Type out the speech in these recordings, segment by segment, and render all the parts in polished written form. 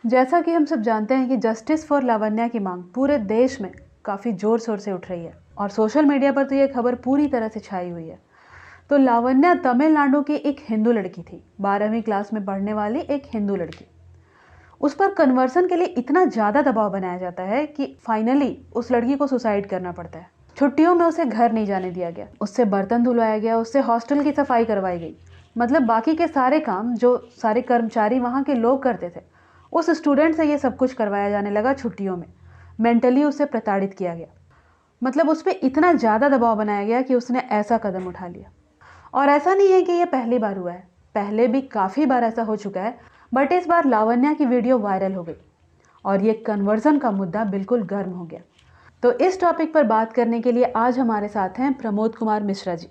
जैसा कि हम सब जानते हैं कि जस्टिस फॉर लावण्या की मांग पूरे देश में काफ़ी ज़ोर शोर से उठ रही है और सोशल मीडिया पर तो ये खबर पूरी तरह से छाई हुई है। तो लावण्या तमिलनाडु की एक हिंदू लड़की थी, 12वीं क्लास में पढ़ने वाली एक हिंदू लड़की। उस पर कन्वर्सन के लिए इतना ज़्यादा दबाव बनाया जाता है कि फाइनली उस लड़की को सुसाइड करना पड़ता है। छुट्टियों में उसे घर नहीं जाने दिया गया, उससे बर्तन धुलवाया गया, उससे हॉस्टल की सफाई करवाई गई। मतलब बाकी के सारे काम जो सारे कर्मचारी वहाँ के लोग करते थे, उस स्टूडेंट से ये सब कुछ करवाया जाने लगा छुट्टियों में। मेंटली उसे प्रताड़ित किया गया। मतलब उस पर इतना ज़्यादा दबाव बनाया गया कि उसने ऐसा कदम उठा लिया। और ऐसा नहीं है कि ये पहली बार हुआ है, पहले भी काफ़ी बार ऐसा हो चुका है। बट इस बार लावण्या की वीडियो वायरल हो गई और ये कन्वर्जन का मुद्दा बिल्कुल गर्म हो गया। तो इस टॉपिक पर बात करने के लिए आज हमारे साथ हैं प्रमोद कुमार मिश्रा जी।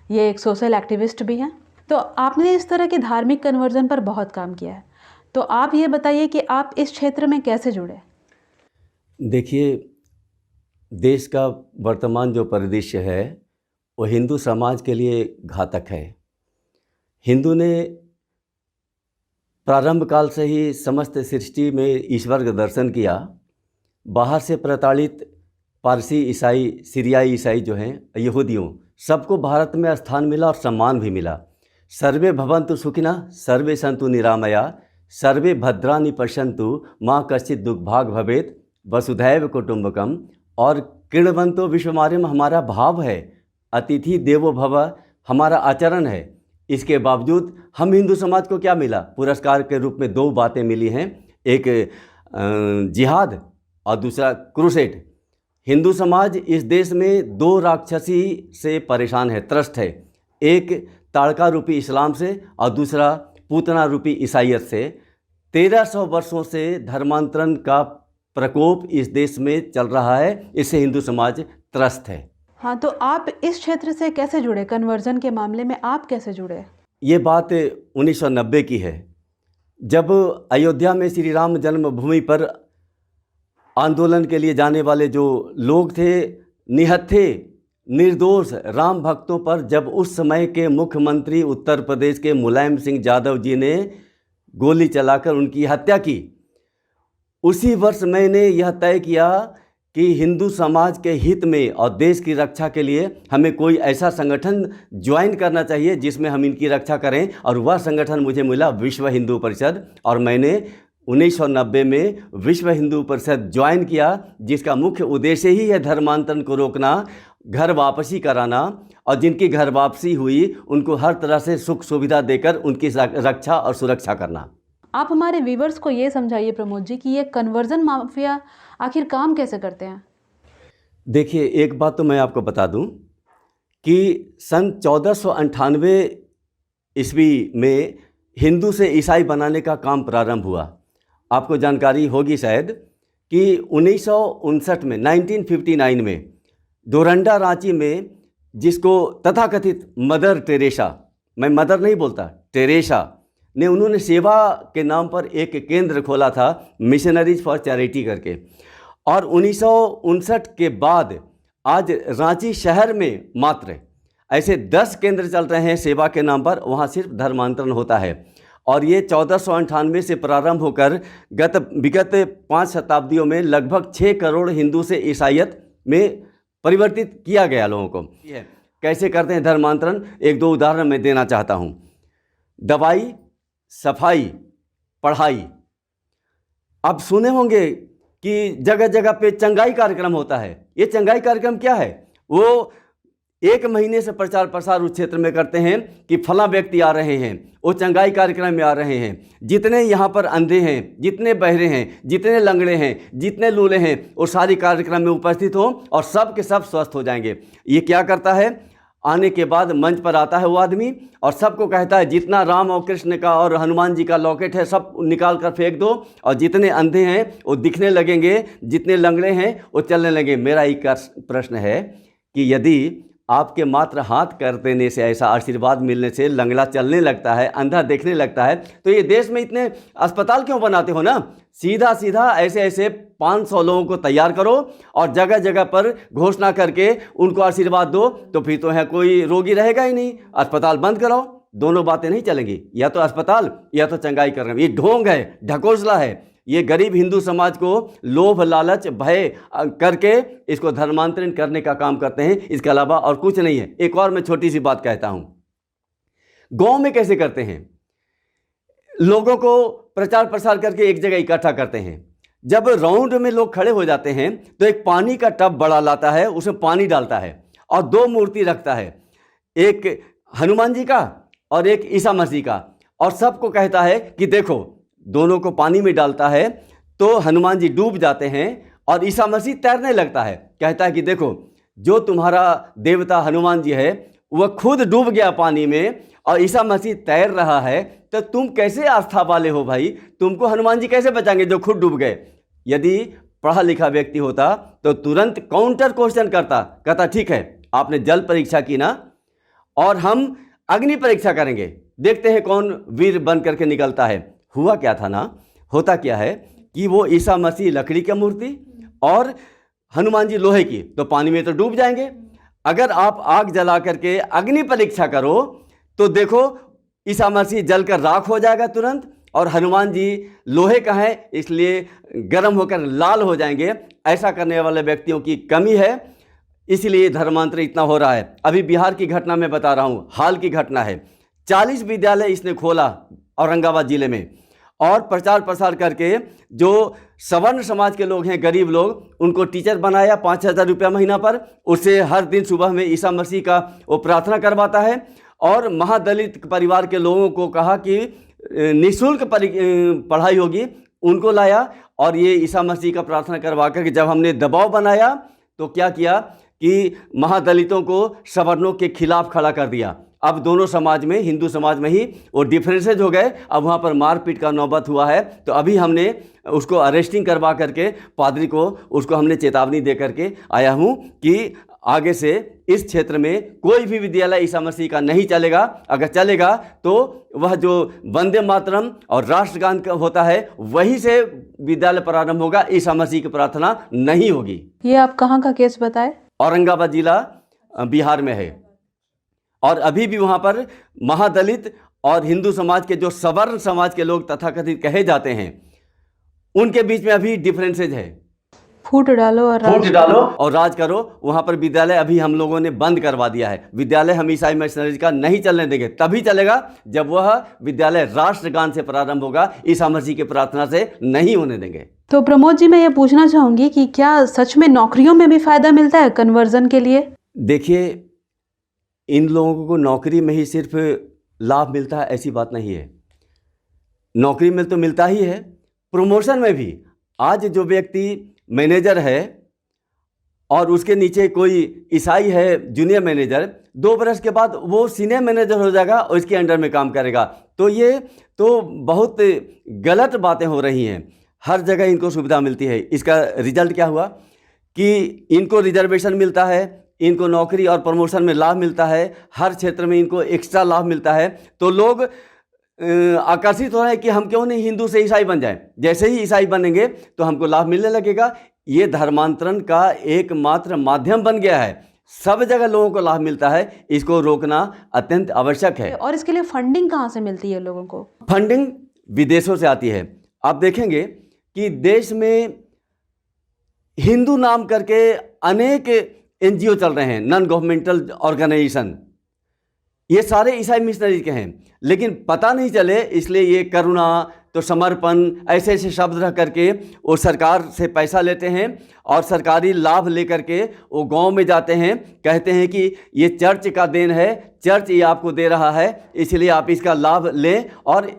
ये एक सोशल एक्टिविस्ट भी हैं। तो आपने इस तरह के धार्मिक कन्वर्जन पर बहुत काम किया है, तो आप ये बताइए कि आप इस क्षेत्र में कैसे जुड़े। देखिए, देश का वर्तमान जो परिदृश्य है वो हिंदू समाज के लिए घातक है। हिंदू ने प्रारंभ काल से ही समस्त सृष्टि में ईश्वर का दर्शन किया। बाहर से प्रताड़ित पारसी ईसाई, सीरियाई ईसाई जो हैं, यहूदियों, सबको भारत में स्थान मिला और सम्मान भी मिला। सर्वे भवन्तु सुखिनः, सर्वे सन्तु निरामया, सर्वे भद्राणि पश्यन्तु, माँ कश्चित् दुर्भाग् भवेत्, वसुधैव कुटुम्बकम। और कृण्वन्तो विश्वमार्यम हमारा भाव है, अतिथि देवो भव हमारा आचरण है। इसके बावजूद हम हिंदू समाज को क्या मिला? पुरस्कार के रूप में दो बातें मिली हैं, एक जिहाद और दूसरा क्रूसेड। हिंदू समाज इस देश में दो राक्षसी से परेशान है, त्रस्त है। एक ताड़का रूपी इस्लाम से और दूसरा पूतना रूपी ईसाइयत से। 1300 वर्षों से धर्मांतरण का प्रकोप इस देश में चल रहा है, इससे हिंदू समाज त्रस्त है। हाँ, तो आप इस क्षेत्र से कैसे जुड़े? कन्वर्जन के मामले में आप कैसे जुड़े? ये बात 1990 की है, जब अयोध्या में श्री राम जन्मभूमि पर आंदोलन के लिए जाने वाले जो लोग थे, निहत्थे निर्दोष राम भक्तों पर जब उस समय के मुख्यमंत्री उत्तर प्रदेश के मुलायम सिंह यादव जी ने गोली चलाकर उनकी हत्या की, उसी वर्ष मैंने यह तय किया कि हिंदू समाज के हित में और देश की रक्षा के लिए हमें कोई ऐसा संगठन ज्वाइन करना चाहिए जिसमें हम इनकी रक्षा करें। और वह संगठन मुझे मिला विश्व हिंदू परिषद, और मैंने 1990 में विश्व हिंदू परिषद ज्वाइन किया, जिसका मुख्य उद्देश्य ही है धर्मांतरण को रोकना, घर वापसी कराना, और जिनकी घर वापसी हुई उनको हर तरह से सुख सुविधा देकर उनकी रक्षा और सुरक्षा करना। आप हमारे व्यूवर्स को ये समझाइए प्रमोद जी कि ये कन्वर्जन माफिया आखिर काम कैसे करते हैं। देखिए, एक बात तो मैं आपको बता दूं कि सन 1498 ईस्वी में हिंदू से ईसाई बनाने का काम प्रारंभ हुआ। आपको जानकारी होगी शायद कि 1959 में 1959 में डोरंडा रांची में, जिसको तथाकथित मदर टेरेसा, मैं मदर नहीं बोलता, टेरेसा ने, उन्होंने सेवा के नाम पर एक केंद्र खोला था, मिशनरीज फॉर चैरिटी करके। और 1959 के बाद आज रांची शहर में मात्र ऐसे 10 केंद्र चल रहे हैं सेवा के नाम पर, वहाँ सिर्फ धर्मांतरण होता है। और ये 1498 से प्रारंभ होकर विगत 5 शताब्दियों में लगभग 6 करोड़ हिंदू से ईसाइयत में परिवर्तित किया गया लोगों को। कैसे करते हैं धर्मांतरण, एक दो उदाहरण मैं देना चाहता हूँ। दवाई, सफाई, पढ़ाई। आप सुने होंगे कि जगह जगह पे चंगाई कार्यक्रम होता है। ये चंगाई कार्यक्रम क्या है? वो 1 महीने से प्रचार प्रसार उस क्षेत्र में करते हैं कि फला व्यक्ति आ रहे हैं, वो चंगाई कार्यक्रम में आ रहे हैं। जितने यहाँ पर अंधे हैं, जितने बहरे हैं, जितने लंगड़े हैं, जितने लूले हैं, वो सारी कार्यक्रम में उपस्थित हों और सब के सब स्वस्थ हो जाएंगे। ये क्या करता है? आने के बाद मंच पर आता है वो आदमी और सबको कहता है जितना राम और कृष्ण का और हनुमान जी का लॉकेट है सब निकाल कर फेंक दो, और जितने अंधे हैं वो दिखने लगेंगे, जितने लंगड़े हैं वो चलने लगेंगे। मेरा एक प्रश्न है कि यदि आपके मात्र हाथ कर देने से, ऐसा आशीर्वाद मिलने से लंगड़ा चलने लगता है, अंधा देखने लगता है, तो ये देश में इतने अस्पताल क्यों बनाते हो ना? सीधा सीधा ऐसे ऐसे 500 लोगों को तैयार करो और जगह जगह पर घोषणा करके उनको आशीर्वाद दो, तो फिर तो है कोई रोगी रहेगा ही नहीं। अस्पताल बंद कराओ, दोनों बातें नहीं चलेंगी, या तो अस्पताल या तो चंगाई करना। ये ढोंग है, ढकोसला है। ये गरीब हिंदू समाज को लोभ लालच भय करके इसको धर्मांतरण करने का काम करते हैं, इसके अलावा और कुछ नहीं है। एक और मैं छोटी सी बात कहता हूं, गांव में कैसे करते हैं, लोगों को प्रचार प्रसार करके एक जगह इकट्ठा करते हैं। जब राउंड में लोग खड़े हो जाते हैं तो एक पानी का टब बड़ा लाता है, उसमें पानी डालता है और दो मूर्ति रखता है, एक हनुमान जी का और एक ईसा मसीह का, और सबको कहता है कि देखो, दोनों को पानी में डालता है तो हनुमान जी डूब जाते हैं और ईसा मसीह तैरने लगता है। कहता है कि देखो, जो तुम्हारा देवता हनुमान जी है वह खुद डूब गया पानी में और ईसा मसीह तैर रहा है, तो तुम कैसे आस्था वाले हो भाई, तुमको हनुमान जी कैसे बचाएंगे जो खुद डूब गए। यदि पढ़ा लिखा व्यक्ति होता तो तुरंत काउंटर क्वेश्चन कहता ठीक है, आपने जल परीक्षा की ना, और हम अग्नि परीक्षा करेंगे, देखते हैं कौन वीर बन करके निकलता है। हुआ क्या था ना, होता क्या है कि वो ईसा मसीह लकड़ी की मूर्ति और हनुमान जी लोहे की, तो पानी में तो डूब जाएंगे। अगर आप आग जला करके अग्नि परीक्षा करो तो देखो, ईसा मसीह जलकर राख हो जाएगा तुरंत, और हनुमान जी लोहे का है इसलिए गर्म होकर लाल हो जाएंगे। ऐसा करने वाले व्यक्तियों की कमी है, इसलिए धर्मांतर इतना हो रहा है। अभी बिहार की घटना मैं बता रहा हूँ, हाल की घटना है। 40 विद्यालय इसने खोला औरंगाबाद जिले में, और प्रचार प्रसार करके जो सवर्ण समाज के लोग हैं, गरीब लोग, उनको टीचर बनाया 5,000 रुपया महीना पर। उससे हर दिन सुबह में ईसा मसीह का वो प्रार्थना करवाता है, और महादलित परिवार के लोगों को कहा कि निःशुल्क पढ़ाई होगी, उनको लाया, और ये ईसा मसीह का प्रार्थना करवा कर जब हमने दबाव बनाया तो क्या किया कि महादलितों को सवर्णों के खिलाफ खड़ा कर दिया। अब दोनों समाज में, हिंदू समाज में ही वो डिफरेंसेज हो गए, अब वहाँ पर मारपीट का नौबत हुआ है। तो अभी हमने उसको अरेस्टिंग करवा करके पादरी को उसको हमने चेतावनी दे करके आया हूँ कि आगे से इस क्षेत्र में कोई भी विद्यालय ईसा मसीह का नहीं चलेगा। अगर चलेगा तो वह जो वंदे मातरम और राष्ट्रगान का होता है वहीं से विद्यालय प्रारंभ होगा, ईसा मसीह की प्रार्थना नहीं होगी। ये आप कहाँ का केस बताए? औरंगाबाद जिला बिहार में है, और अभी भी वहाँ पर महादलित और हिंदू समाज के जो सवर्ण समाज के लोग तथाकथित कहे जाते हैं, उनके बीच में अभी डिफरेंसेज है। फूट डालो और राज करो। वहाँ पर विद्यालय अभी हम लोगों ने बंद करवा दिया है। विद्यालय हम ईसाई मिशनरीज का नहीं चलने देंगे, तभी चलेगा जब वह विद्यालय राष्ट्रगान से प्रारंभ होगा, ईसा मसीह की प्रार्थना से नहीं होने देंगे। तो प्रमोद जी, मैं ये पूछना चाहूँगी कि क्या सच में नौकरियों में भी फ़ायदा मिलता है कन्वर्जन के लिए? देखिए, इन लोगों को नौकरी में ही सिर्फ लाभ मिलता है ऐसी बात नहीं है। नौकरी में तो मिलता ही है, प्रमोशन में भी। आज जो व्यक्ति मैनेजर है और उसके नीचे कोई ईसाई है जूनियर मैनेजर, 2 बरस के बाद वो सीनियर मैनेजर हो जाएगा और इसके अंडर में काम करेगा। तो ये तो बहुत गलत बातें हो रही हैं। हर जगह इनको सुविधा मिलती है, इसका रिजल्ट क्या हुआ कि इनको रिजर्वेशन मिलता है, इनको नौकरी और प्रमोशन में लाभ मिलता है, हर क्षेत्र में इनको एक्स्ट्रा लाभ मिलता है। तो लोग आकर्षित हो रहे हैं कि हम क्यों नहीं हिंदू से ईसाई बन जाएं। जैसे ही ईसाई बनेंगे तो हमको लाभ मिलने लगेगा। ये धर्मांतरण का एकमात्र माध्यम बन गया है, सब जगह लोगों को लाभ मिलता है, इसको रोकना अत्यंत आवश्यक है। और इसके लिए फंडिंग कहाँ से मिलती है लोगों को? फंडिंग विदेशों से आती है। आप देखेंगे कि देश में हिंदू नाम करके अनेक एनजीओ चल रहे हैं, नॉन गवर्नमेंटल ऑर्गेनाइजेशन, ये सारे ईसाई मिशनरी के हैं, लेकिन पता नहीं चले इसलिए ये करुणा तो समर्पण ऐसे ऐसे शब्द रख करके वो सरकार से पैसा लेते हैं और सरकारी लाभ लेकर के वो गांव में जाते हैं, कहते हैं कि ये चर्च का देन है, चर्च ये आपको दे रहा है, इसलिए आप इसका लाभ लें और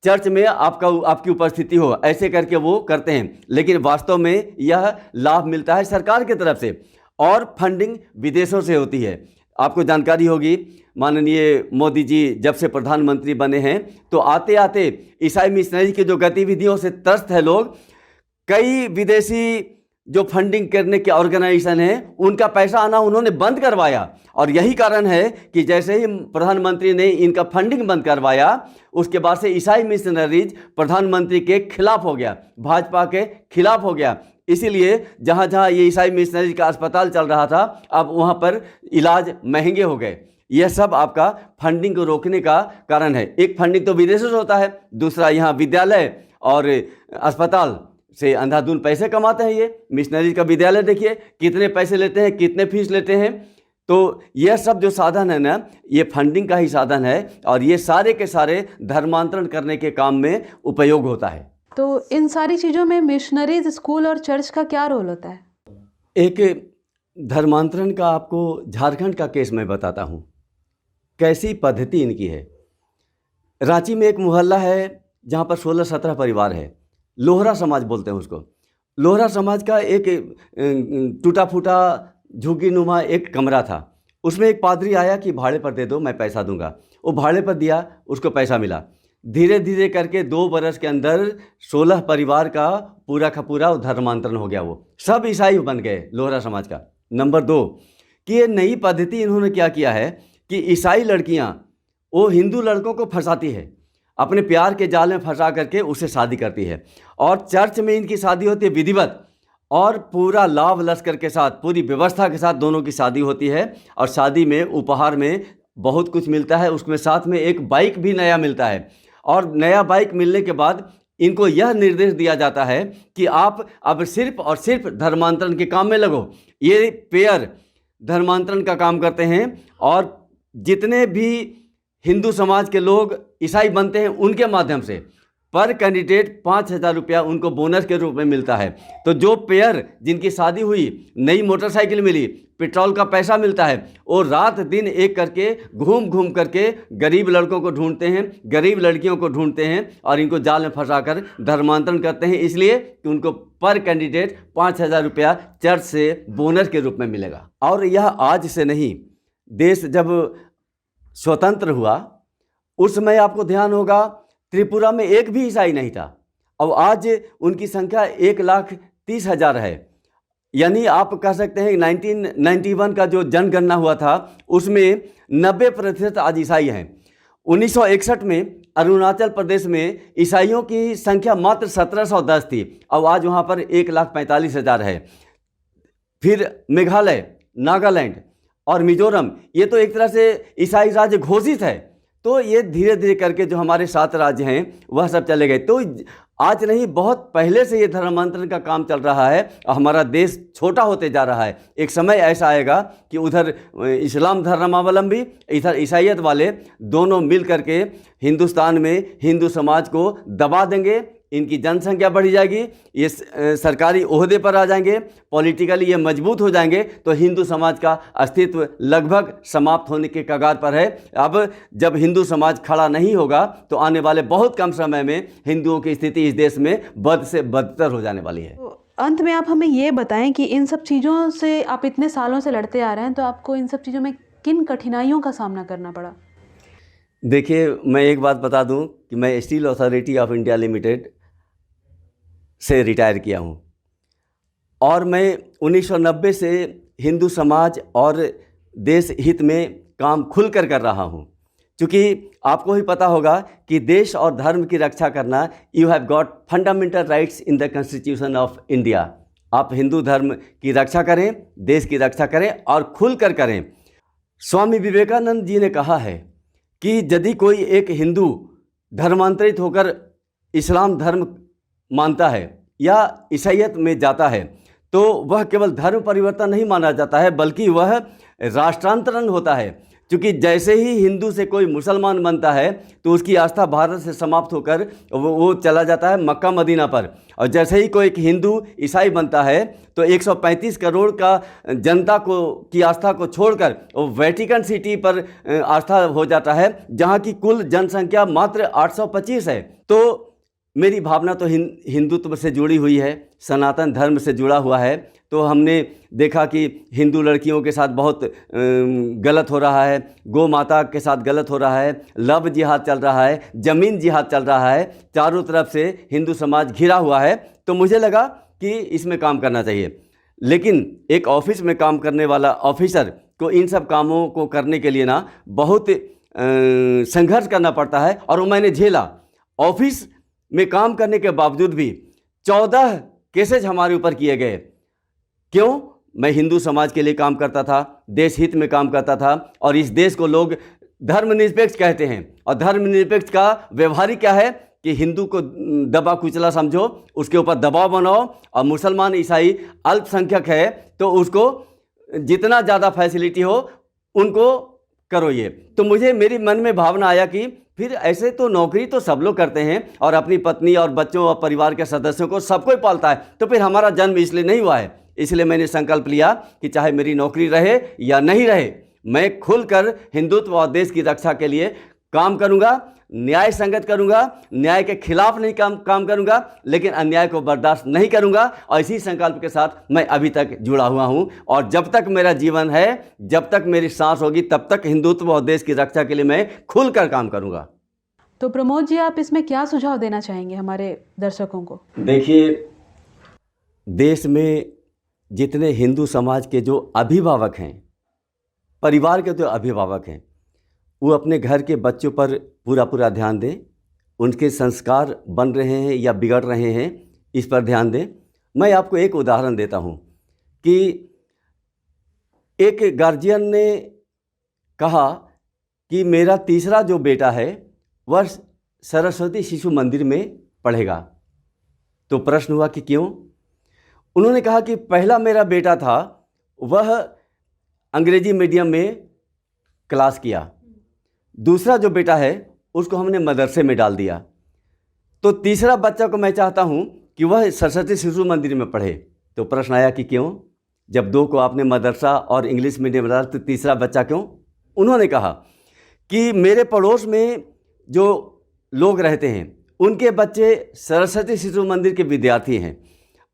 चर्च में आपकी उपस्थिति हो, ऐसे करके वो करते हैं। लेकिन वास्तव में यह लाभ मिलता है सरकार की तरफ से और फंडिंग विदेशों से होती है। आपको जानकारी होगी, माननीय मोदी जी जब से प्रधानमंत्री बने हैं तो आते आते ईसाई मिशनरी की जो गतिविधियों से त्रस्त है लोग, कई विदेशी जो फंडिंग करने के ऑर्गेनाइजेशन हैं उनका पैसा आना उन्होंने बंद करवाया। और यही कारण है कि जैसे ही प्रधानमंत्री ने इनका फंडिंग बंद करवाया उसके बाद से ईसाई मिशनरीज प्रधानमंत्री के खिलाफ हो गया, भाजपा के खिलाफ हो गया। इसीलिए जहाँ जहाँ ये ईसाई मिशनरी का अस्पताल चल रहा था अब वहाँ पर इलाज महंगे हो गए। यह सब आपका फंडिंग को रोकने का कारण है। एक फंडिंग तो विदेशों से होता है, दूसरा यहाँ विद्यालय और अस्पताल से अंधाधुंध पैसे कमाते हैं। ये मिशनरी का विद्यालय देखिए कितने पैसे लेते हैं, कितने फीस लेते हैं। तो यह सब जो साधन है ना, ये फंडिंग का ही साधन है और ये सारे के सारे धर्मांतरण करने के काम में उपयोग होता है। तो इन सारी चीज़ों में मिशनरीज, स्कूल और चर्च का क्या रोल होता है? एक धर्मांतरण का आपको झारखंड का केस मैं बताता हूँ, कैसी पद्धति इनकी है। रांची में एक मोहल्ला है जहाँ पर 16-17 परिवार है। लोहरा समाज बोलते हैं उसको। लोहरा समाज का एक टूटा फूटा झुग्गी नुमा एक कमरा था। उसमें एक पादरी आया कि भाड़े पर दे दो, मैं पैसा दूंगा। वो भाड़े पर दिया, उसको पैसा मिला। धीरे धीरे करके 2 बरस के अंदर 16 परिवार का पूरा धर्मांतरण हो गया। वो सब ईसाई बन गए लोहरा समाज का। नंबर 2 कि ये नई पद्धति इन्होंने क्या किया है कि ईसाई लड़कियां वो हिंदू लड़कों को फंसाती है, अपने प्यार के जाल में फंसा करके उससे शादी करती है। और चर्च में इनकी शादी होती है विधिवत और पूरा लाभ लश्कर के साथ, पूरी व्यवस्था के साथ दोनों की शादी होती है। और शादी में उपहार में बहुत कुछ मिलता है, उसमें साथ में एक बाइक भी नया मिलता है। और नया बाइक मिलने के बाद इनको यह निर्देश दिया जाता है कि आप अब सिर्फ और सिर्फ धर्मांतरण के काम में लगो। ये पेयर धर्मांतरण का काम करते हैं और जितने भी हिंदू समाज के लोग ईसाई बनते हैं उनके माध्यम से पर कैंडिडेट 5,000 रुपया उनको बोनस के रूप में मिलता है। तो जो पेयर जिनकी शादी हुई, नई मोटरसाइकिल मिली, पेट्रोल का पैसा मिलता है, और रात दिन एक करके घूम घूम करके गरीब लड़कों को ढूंढते हैं, गरीब लड़कियों को ढूंढते हैं और इनको जाल में फंसाकर धर्मांतरण करते हैं, इसलिए कि उनको पर कैंडिडेट 5,000 रुपया चर्च से बोनस के रूप में मिलेगा। और यह आज से नहीं, देश जब स्वतंत्र हुआ उस समय आपको ध्यान होगा त्रिपुरा में एक भी ईसाई नहीं था और आज उनकी संख्या 1,30,000 है। यानी आप कह सकते हैं 1991 का जो जनगणना हुआ था उसमें 90% आज ईसाई हैं। 1961 में अरुणाचल प्रदेश में ईसाइयों की संख्या मात्र 1710 थी और आज वहाँ पर 1,45,000 है। फिर मेघालय, नागालैंड और मिजोरम, ये तो एक तरह से ईसाई राज्य घोषित है। तो ये धीरे धीरे करके जो हमारे 7 राज्य हैं वह सब चले गए। तो आज नहीं, बहुत पहले से ये धर्मांतरण का काम चल रहा है और हमारा देश छोटा होते जा रहा है। एक समय ऐसा आएगा कि उधर इस्लाम धर्मावलंबी, इधर ईसाइयत वाले दोनों मिल करके हिंदुस्तान में हिंदू समाज को दबा देंगे। इनकी जनसंख्या बढ़ी जाएगी, ये सरकारी ओहदे पर आ जाएंगे, पॉलिटिकली ये मजबूत हो जाएंगे। तो हिंदू समाज का अस्तित्व लगभग समाप्त होने के कगार पर है। अब जब हिंदू समाज खड़ा नहीं होगा तो आने वाले बहुत कम समय में हिंदुओं की स्थिति इस देश में बद से बदतर हो जाने वाली है। तो अंत में आप हमें ये बताएं कि इन सब चीज़ों से आप इतने सालों से लड़ते आ रहे हैं, तो आपको इन सब चीज़ों में किन कठिनाइयों का सामना करना पड़ा? देखिए, मैं एक बात बता दूं कि मैं steel authority of India limited से रिटायर किया हूं और मैं 1990 से हिंदू समाज और देश हित में काम खुलकर कर रहा हूं। क्योंकि आपको ही पता होगा कि देश और धर्म की रक्षा करना, you have got fundamental rights in the constitution of India. आप हिंदू धर्म की रक्षा करें, देश की रक्षा करें और खुलकर करें। स्वामी विवेकानंद जी ने कहा है कि यदि कोई एक हिंदू धर्मांतरित होकर इस्लाम धर्म मानता है या ईसाइयत में जाता है तो वह केवल धर्म परिवर्तन नहीं माना जाता है बल्कि वह राष्ट्रांतरण होता है। क्योंकि जैसे ही हिंदू से कोई मुसलमान बनता है तो उसकी आस्था भारत से समाप्त होकर वो चला जाता है मक्का मदीना पर, और जैसे ही कोई एक हिंदू ईसाई बनता है तो 135 करोड़ का जनता को की आस्था को छोड़कर वो वेटिकन सिटी पर आस्था हो जाता है, जहाँ की कुल जनसंख्या मात्र 825 है। तो मेरी भावना तो हिंदुत्व से जुड़ी हुई है, सनातन धर्म से जुड़ा हुआ है। तो हमने देखा कि हिंदू लड़कियों के साथ बहुत गलत हो रहा है, गौ माता के साथ गलत हो रहा है, लव जिहाद चल रहा है, ज़मीन जिहाद चल रहा है, चारों तरफ से हिंदू समाज घिरा हुआ है। तो मुझे लगा कि इसमें काम करना चाहिए। लेकिन एक ऑफिस में काम करने वाला ऑफिसर को इन सब कामों को करने के लिए ना बहुत संघर्ष करना पड़ता है, और वो मैंने झेला। ऑफिस में काम करने के बावजूद भी 14 केसेज हमारे ऊपर किए गए। क्यों? मैं हिंदू समाज के लिए काम करता था, देश हित में काम करता था, और इस देश को लोग धर्मनिरपेक्ष कहते हैं। और धर्मनिरपेक्ष का व्यवहारिक क्या है कि हिंदू को दबा कुचला समझो, उसके ऊपर दबाव बनाओ, और मुसलमान ईसाई अल्पसंख्यक है तो उसको जितना ज़्यादा फैसिलिटी हो उनको करो ये। तो मुझे मेरी मन में भावना आया कि फिर ऐसे तो नौकरी तो सब लोग करते हैं और अपनी पत्नी और बच्चों और परिवार के सदस्यों को सबको पालता है, तो फिर हमारा जन्म इसलिए नहीं हुआ है। इसलिए मैंने संकल्प लिया कि चाहे मेरी नौकरी रहे या नहीं रहे, मैं खुलकर हिंदुत्व और देश की रक्षा के लिए काम करूंगा, न्याय संगत करूंगा, न्याय के खिलाफ नहीं काम करूंगा, लेकिन अन्याय को बर्दाश्त नहीं करूंगा। और इसी संकल्प के साथ मैं अभी तक जुड़ा हुआ हूं, और जब तक मेरा जीवन है, जब तक मेरी सांस होगी, तब तक हिंदुत्व और देश की रक्षा के लिए मैं खुलकर काम करूंगा। तो प्रमोद जी, आप इसमें क्या सुझाव देना चाहेंगे हमारे दर्शकों को? देखिए, देश में जितने हिंदू समाज के जो अभिभावक हैं, परिवार के जो अभिभावक हैं, वो अपने घर के बच्चों पर पूरा ध्यान दें। उनके संस्कार बन रहे हैं या बिगड़ रहे हैं, इस पर ध्यान दें। मैं आपको एक उदाहरण देता हूँ कि एक गार्जियन ने कहा कि मेरा तीसरा जो बेटा है वह सरस्वती शिशु मंदिर में पढ़ेगा। तो प्रश्न हुआ कि क्यों? उन्होंने कहा कि पहला मेरा बेटा था, वह अंग्रेजी मीडियम में क्लास किया, दूसरा जो बेटा है उसको हमने मदरसे में डाल दिया, तो तीसरा बच्चा को मैं चाहता हूँ कि वह सरस्वती शिशु मंदिर में पढ़े। तो प्रश्न आया कि क्यों? जब दो को आपने मदरसा और इंग्लिश मीडियम में डाला, तो तीसरा बच्चा क्यों? उन्होंने कहा कि मेरे पड़ोस में जो लोग रहते हैं उनके बच्चे सरस्वती शिशु मंदिर के विद्यार्थी हैं,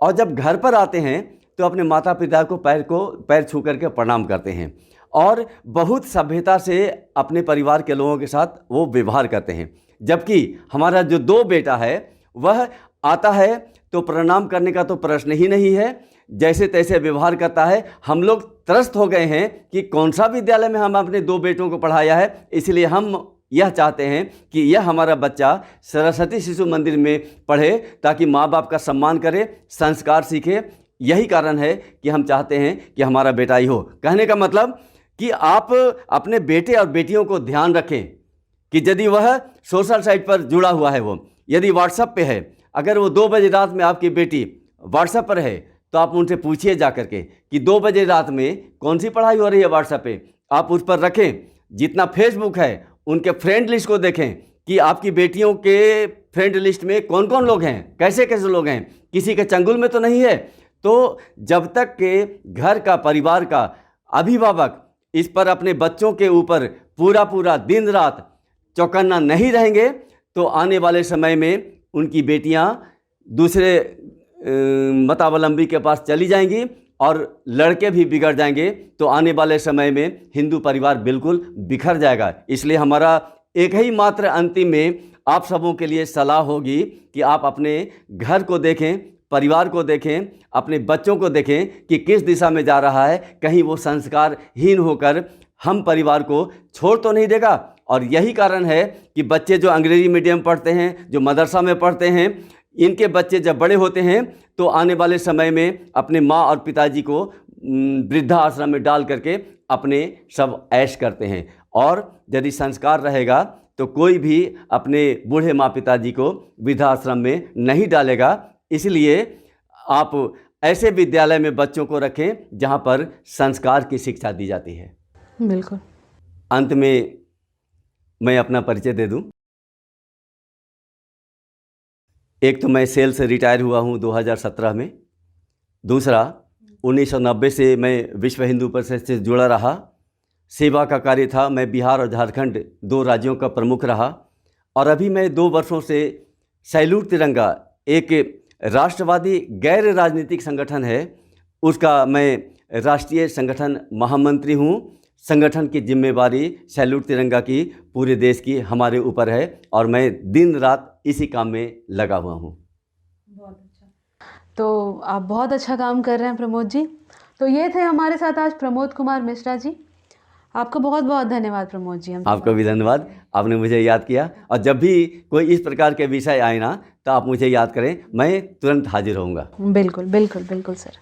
और जब घर पर आते हैं तो अपने माता पिता को पैर छू करके प्रणाम करते हैं, और बहुत सभ्यता से अपने परिवार के लोगों के साथ वो व्यवहार करते हैं। जबकि हमारा जो दो बेटा है वह आता है तो प्रणाम करने का तो प्रश्न ही नहीं है, जैसे तैसे व्यवहार करता है। हम लोग त्रस्त हो गए हैं कि कौन सा विद्यालय में हम अपने दो बेटों को पढ़ाया है, इसलिए हम यह चाहते हैं कि यह हमारा बच्चा सरस्वती शिशु मंदिर में पढ़े, ताकि माँ बाप का सम्मान करे, संस्कार सीखे। यही कारण है कि हम चाहते हैं कि हमारा बेटा ही हो। कहने का मतलब कि आप अपने बेटे और बेटियों को ध्यान रखें कि यदि वह सोशल साइट पर जुड़ा हुआ है, वो यदि व्हाट्सएप पे है, अगर वो 2 बजे रात में आपकी बेटी व्हाट्सएप पर है, तो आप उनसे पूछिए जा करके कि 2 बजे रात में कौन सी पढ़ाई हो रही है व्हाट्सएप पे। आप उस पर रखें। जितना फेसबुक है उनके फ्रेंड लिस्ट को देखें कि आपकी बेटियों के फ्रेंड लिस्ट में कौन कौन लोग हैं, कैसे कैसे लोग हैं, किसी के चंगुल में तो नहीं है। तो जब तक के घर का, परिवार का अभिभावक इस पर अपने बच्चों के ऊपर पूरा दिन रात चौकन्ना नहीं रहेंगे, तो आने वाले समय में उनकी बेटियां दूसरे मतावलंबी के पास चली जाएंगी और लड़के भी बिगड़ जाएंगे। तो आने वाले समय में हिंदू परिवार बिल्कुल बिखर जाएगा। इसलिए हमारा एक ही मात्र अंतिम में आप सबों के लिए सलाह होगी कि आप अपने घर को देखें, परिवार को देखें, अपने बच्चों को देखें कि किस दिशा में जा रहा है। कहीं वो संस्कारहीन होकर हम परिवार को छोड़ तो नहीं देगा। और यही कारण है कि बच्चे जो अंग्रेजी मीडियम पढ़ते हैं, जो मदरसा में पढ़ते हैं, इनके बच्चे जब बड़े होते हैं तो आने वाले समय में अपने माँ और पिताजी को वृद्धा आश्रम में डाल करके अपने सब ऐश करते हैं। और यदि संस्कार रहेगा तो कोई भी अपने बूढ़े माँ पिताजी को वृद्धाश्रम में नहीं डालेगा। इसलिए आप ऐसे विद्यालय में बच्चों को रखें जहाँ पर संस्कार की शिक्षा दी जाती है। बिल्कुल। अंत में मैं अपना परिचय दे दूं। एक तो मैं सेल से रिटायर हुआ हूं 2017 में। दूसरा, 1990 से मैं विश्व हिंदू परिषद से जुड़ा रहा। सेवा का कार्य था। मैं बिहार और झारखंड 2 राज्यों का प्रमुख रहा। और अभी मैं 2 वर्षों से सैल्यूट तिरंगा, एक राष्ट्रवादी गैर राजनीतिक संगठन है, उसका मैं राष्ट्रीय संगठन महामंत्री हूँ। संगठन की जिम्मेवारी सैल्यूट तिरंगा की पूरे देश की हमारे ऊपर है और मैं दिन रात इसी काम में लगा हुआ हूँ। बहुत अच्छा। तो आप बहुत अच्छा काम कर रहे हैं प्रमोद जी। तो ये थे हमारे साथ आज प्रमोद कुमार मिश्रा जी। आपका बहुत बहुत धन्यवाद प्रमोद जी। आपका भी धन्यवाद, आपने मुझे याद किया। और जब भी कोई इस प्रकार के विषय आए ना, तो आप मुझे याद करें, मैं तुरंत हाजिर होऊंगा। बिल्कुल बिल्कुल बिल्कुल सर।